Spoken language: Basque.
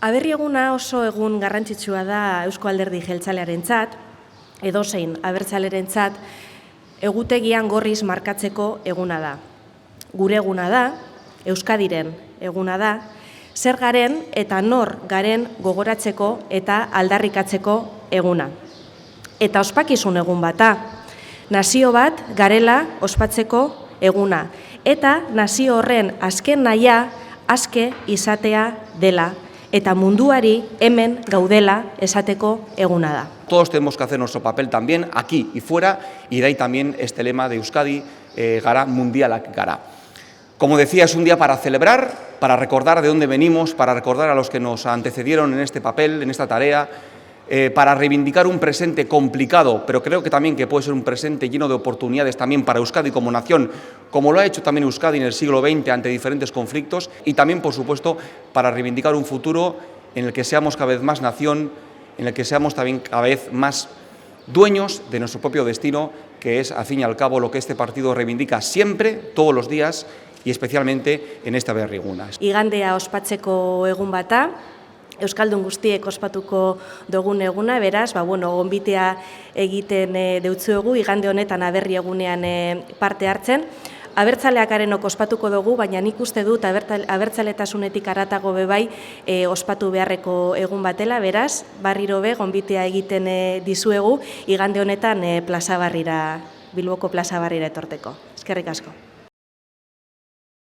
Aberri eguna oso egun garrantzitsua da Eusko Alderdi Jeltzalearentzat, edozein abertzalerentzat, egutegian gorriz markatzeko eguna da. Gure eguna da, Euskadiren eguna da, zer garen eta nor garen gogoratzeko eta aldarrikatzeko eguna. Eta ospakizun egun bata, nazio bat garela ospatzeko eguna, eta nazio horren azken nahia aske izatea dela, eta munduari hemen gaudela esateko eguna da. Todos tenemos que hacer nuestro papel también aquí y fuera, y de ahí también este lema de Euskadi, gara mundialak gara. Como decía, es un día para celebrar, para recordar de dónde venimos, para recordar a los que nos antecedieron en este papel, en esta tarea, para reivindicar un presente complicado, pero creo que también que puede ser un presente lleno de oportunidades también para Euskadi como nación, como lo ha hecho también Euskadi en el siglo XX ante diferentes conflictos, y también, por supuesto, para reivindicar un futuro en el que seamos cada vez más nación, en el que seamos también cada vez más dueños de nuestro propio destino, que es, al fin y al cabo, lo que este partido reivindica siempre, todos los días, y especialmente en esta Aberri eguna. Igandea ospatzeko egun bata, Euskaldun guztiek ospatuko dugun eguna, beraz, gonbitea egiten deutzuegu, igande honetan Aberri egunean parte hartzen. Abertzaleakarenok ospatuko dugu, baina nik uste dut abertzaletasunetik haratago bebai ospatu beharreko egun batela, beraz, barriro be gonbitea egiten dizuegu, igande honetan Bilboko Plaza Barrira etorteko. Eskerrik asko.